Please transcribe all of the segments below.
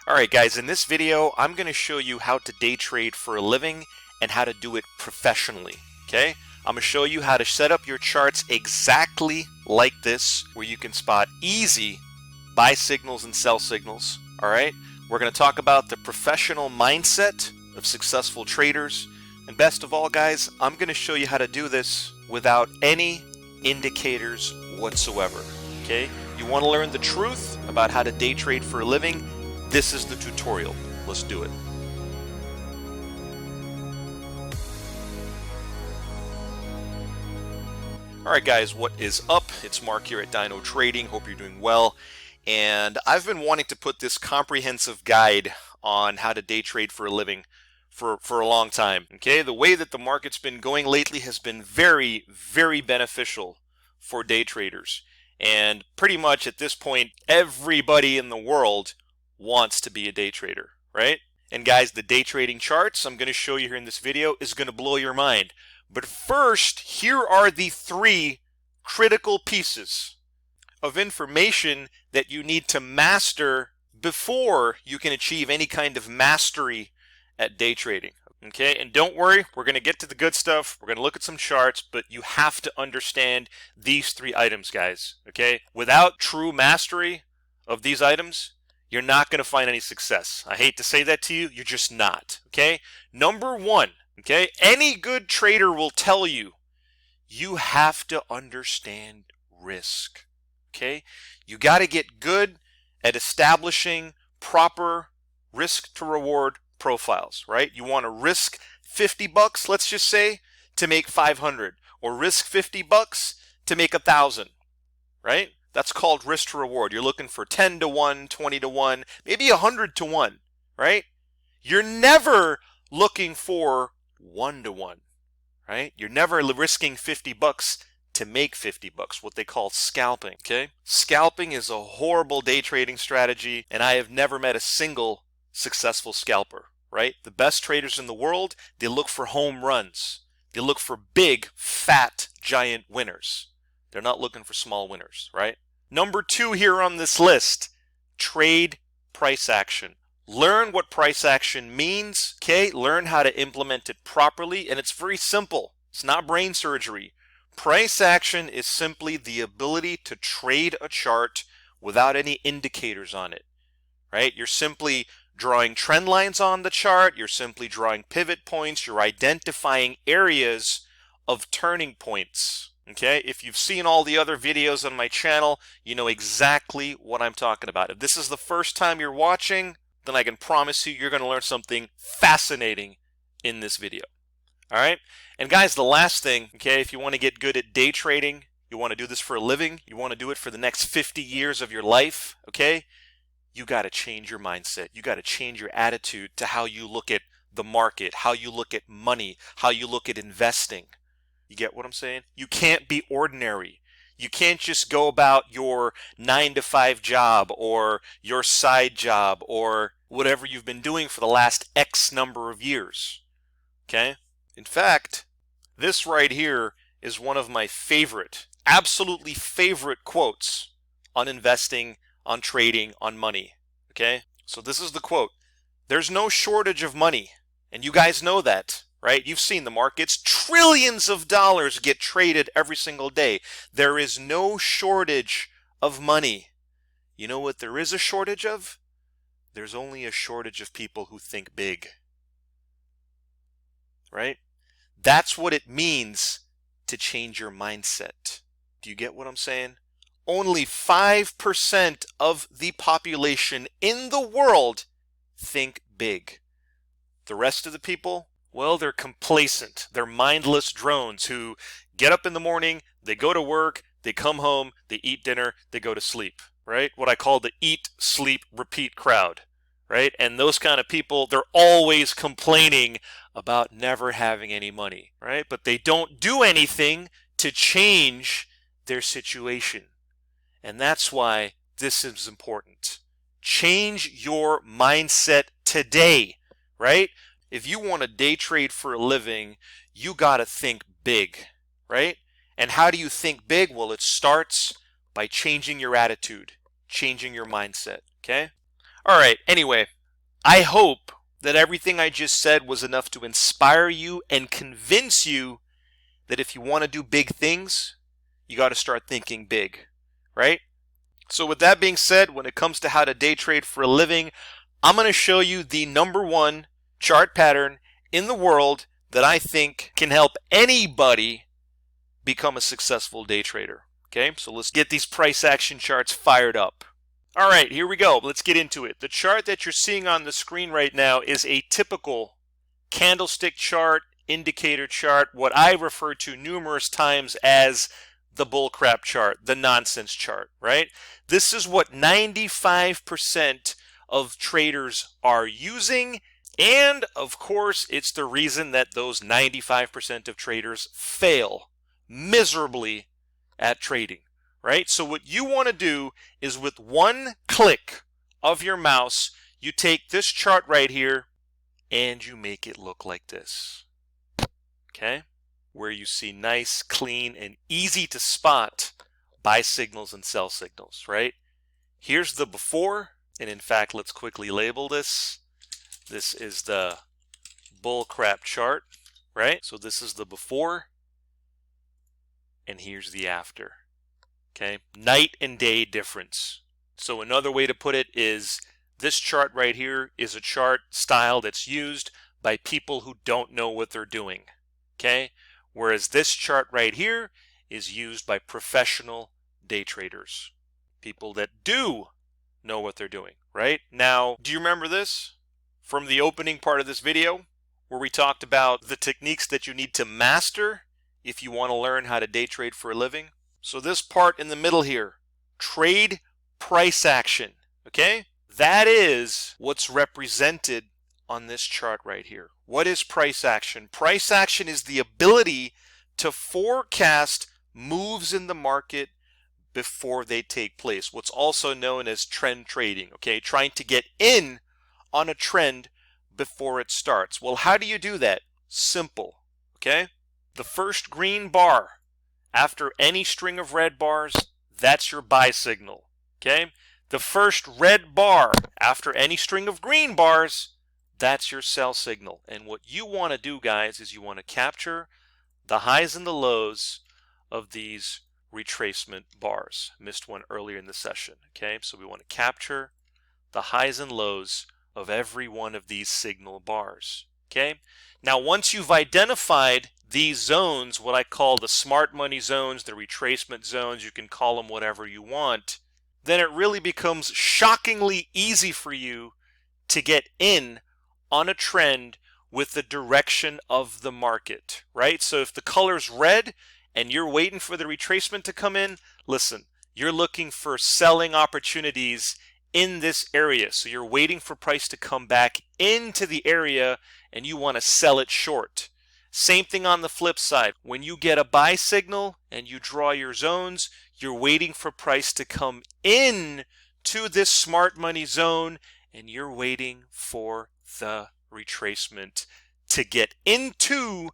Alright guys, in this video I'm going to show you how to day trade for a living and how to do it professionally. Okay? I'm going to show you how to set up your charts exactly like this, where you can spot easy buy signals and sell signals. Alright? We're going to talk about the professional mindset of successful traders. And best of all guys, I'm going to show you how to do this without any indicators whatsoever. Okay? You want to learn the truth about how to day trade for a living? This is the tutorial. Let's do it. Alright guys, what is up? It's Mark here at Dino Trading. Hope you're doing well. And I've been wanting to put this comprehensive guide on how to day trade for a living for a long time. Okay, the way that the market's been going lately has been very, very beneficial for day traders. And pretty much at this point, everybody in the world wants to be a day trader, right? And guys, the day trading charts I'm going to show you here in this video is going to blow your mind. But first, here are the 3 critical pieces of information that you need to master before you can achieve any kind of mastery at day trading. Okay, and don't worry, we're going to get to the good stuff. We're going to look at some charts, but you have to understand these 3 items, guys. Okay, without true mastery of these items, you're not going to find any success. I hate to say that to you, you're just not. Okay, number 1, okay, any good trader will tell you, you have to understand risk. Okay, you got to get good at establishing proper risk to reward profiles, right? You want to risk 50 bucks, let's just say, to make 500, or risk 50 bucks to make 1,000, right? That's called risk to reward. You're looking for 10 to 1, 20 to 1, maybe 100 to 1, right? You're never looking for 1 to 1, right? You're never risking 50 bucks to make 50 bucks, what they call scalping, okay? Scalping is a horrible day trading strategy, and I have never met a single successful scalper, right? The best traders in the world, they look for home runs. They look for big, fat, giant winners. They're not looking for small winners, right? Number 2 here on this list, trade price action. Learn what price action means, okay? Learn how to implement it properly, and it's very simple. It's not brain surgery. Price action is simply the ability to trade a chart without any indicators on it, right? You're simply drawing trend lines on the chart. You're simply drawing pivot points. You're identifying areas of turning points. Okay, if you've seen all the other videos on my channel, you know exactly what I'm talking about. If this is the first time you're watching, then I can promise you you're going to learn something fascinating in this video. All right, and guys, the last thing, okay, if you want to get good at day trading, you want to do this for a living, you want to do it for the next 50 years of your life, okay, you got to change your mindset. You got to change your attitude to how you look at the market, how you look at money, how you look at investing. You get what I'm saying? You can't be ordinary. You can't just go about your 9-to-5 job or your side job or whatever you've been doing for the last X number of years. Okay? In fact, this right here is one of my favorite, absolutely favorite quotes on investing, on trading, on money. Okay? So this is the quote. There's no shortage of money. And you guys know that, right? You've seen the markets. Trillions of dollars get traded every single day. There is no shortage of money. You know what there is a shortage of? There's only a shortage of people who think big. Right? That's what it means to change your mindset. Do you get what I'm saying? Only 5% of the population in the world think big. The rest of the people, well, they're complacent. They're mindless drones who get up in the morning, they go to work, they come home, they eat dinner, they go to sleep, right? What I call the eat, sleep, repeat crowd, right? And those kind of people, they're always complaining about never having any money, right? But they don't do anything to change their situation. And that's why this is important. Change your mindset today, right? If you want to day trade for a living, you got to think big, right? And how do you think big? Well, it starts by changing your attitude, changing your mindset, okay? All right, anyway, I hope that everything I just said was enough to inspire you and convince you that if you want to do big things, you got to start thinking big, right? So with that being said, when it comes to how to day trade for a living, I'm going to show you the #1 chart pattern in the world that I think can help anybody become a successful day trader. Okay, so let's get these price action charts fired up. All right, here we go. Let's get into it. The chart that you're seeing on the screen right now is a typical candlestick chart, indicator chart, what I refer to numerous times as the bullcrap chart, the nonsense chart, right? This is what 95% of traders are using, and of course, it's the reason that those 95% of traders fail miserably at trading, right? So what you want to do is with one click of your mouse, you take this chart right here and you make it look like this, okay? Where you see nice, clean, and easy to spot buy signals and sell signals, right? Here's the before, and in fact, let's quickly label this. This is the bullcrap chart, right? So this is the before, and here's the after, okay? Night and day difference. So another way to put it is this chart right here is a chart style that's used by people who don't know what they're doing, okay? Whereas this chart right here is used by professional day traders, people that do know what they're doing, right? Now, do you remember this from the opening part of this video where we talked about the techniques that you need to master if you want to learn how to day trade for a living? So this part in the middle here, trade price action, okay? That is what's represented on this chart right here. What is price action? Price action is the ability to forecast moves in the market before they take place. What's also known as trend trading, okay? Trying to get in on a trend before it starts. Well, how do you do that? Simple, okay? The first green bar after any string of red bars, that's your buy signal, okay? The first red bar after any string of green bars, that's your sell signal. And what you want to do, guys, is you want to capture the highs and the lows of these retracement bars. Missed one earlier in the session, okay? So we want to capture the highs and lows of every one of these signal bars, okay? Now, once you've identified these zones, what I call the smart money zones, the retracement zones, you can call them whatever you want, then it really becomes shockingly easy for you to get in on a trend with the direction of the market, right? So if the color's red and you're waiting for the retracement to come in, listen, you're looking for selling opportunities in this area. So you're waiting for price to come back into the area and you want to sell it short. Same thing on the flip side. When you get a buy signal and you draw your zones, you're waiting for price to come in to this smart money zone and you're waiting for the retracement to get into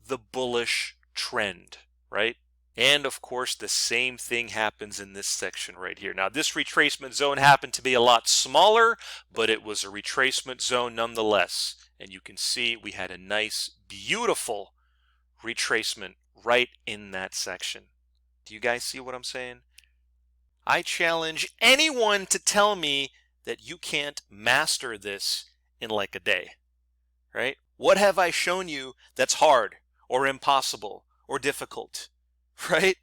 the bullish trend, right? And of course, the same thing happens in this section right here. Now, this retracement zone happened to be a lot smaller, but it was a retracement zone nonetheless. And you can see we had a nice, beautiful retracement right in that section. Do you guys see what I'm saying? I challenge anyone to tell me that you can't master this in like a day, right? What have I shown you that's hard or impossible or difficult, right?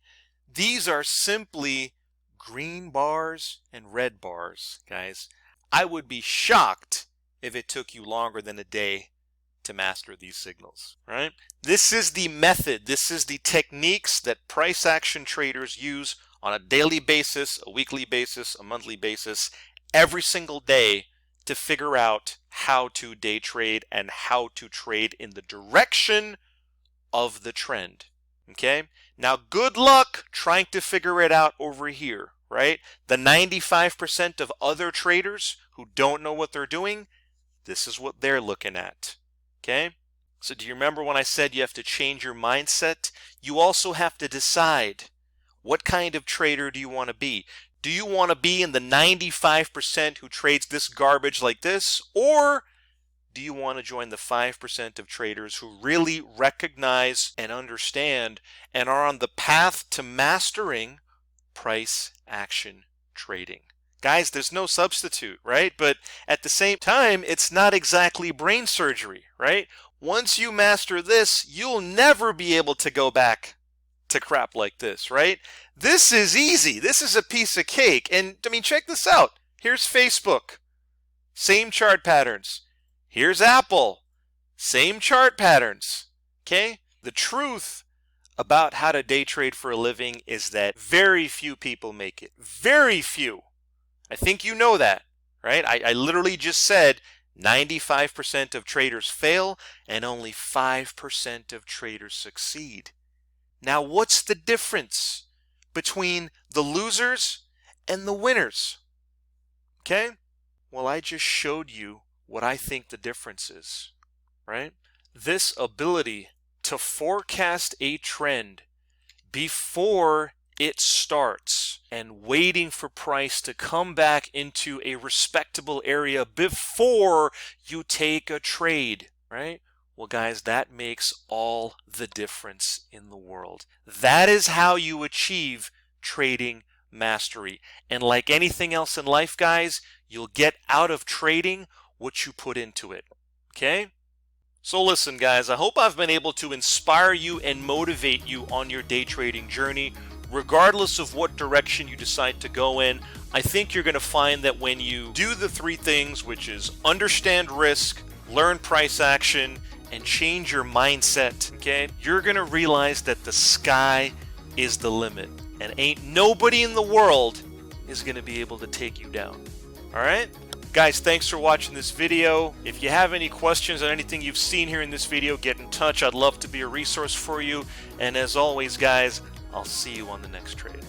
These are simply green bars and red bars, guys. I would be shocked if it took you longer than a day to master these signals, right? This is the method, this is the techniques that price action traders use on a daily basis, a weekly basis, a monthly basis, every single day to figure out how to day trade and how to trade in the direction of the trend, okay? Now, good luck trying to figure it out over here, right? The 95% of other traders who don't know what they're doing, this is what they're looking at, okay? So do you remember when I said you have to change your mindset? You also have to decide, what kind of trader do you want to be? Do you want to be in the 95% who trades this garbage like this? Or do you want to join the 5% of traders who really recognize and understand and are on the path to mastering price action trading? Guys, there's no substitute, right? But at the same time, it's not exactly brain surgery, right? Once you master this, you'll never be able to go back to crap like this, right? This is easy. This is a piece of cake. And I mean, check this out. Here's Facebook. Same chart patterns. Here's Apple. Same chart patterns. Okay? The truth about how to day trade for a living is that very few people make it. Very few. I think you know that, right? I literally just said 95% of traders fail and only 5% of traders succeed. Now, what's the difference between the losers and the winners? Okay? Well, I just showed you what I think the difference is, right? This ability to forecast a trend before it starts and waiting for price to come back into a respectable area before you take a trade, right? Well, guys, that makes all the difference in the world. That is how you achieve trading mastery. And like anything else in life, guys, you'll get out of trading what you put into it. Okay? So listen, guys, I hope I've been able to inspire you and motivate you on your day trading journey. Regardless of what direction you decide to go in, I think you're going to find that when you do the three things, which is understand risk, learn price action, and change your mindset, okay, you're going to realize that the sky is the limit. And ain't nobody in the world is going to be able to take you down. All right? Guys, thanks for watching this video. If you have any questions on anything you've seen here in this video, get in touch. I'd love to be a resource for you. And as always, guys, I'll see you on the next trade.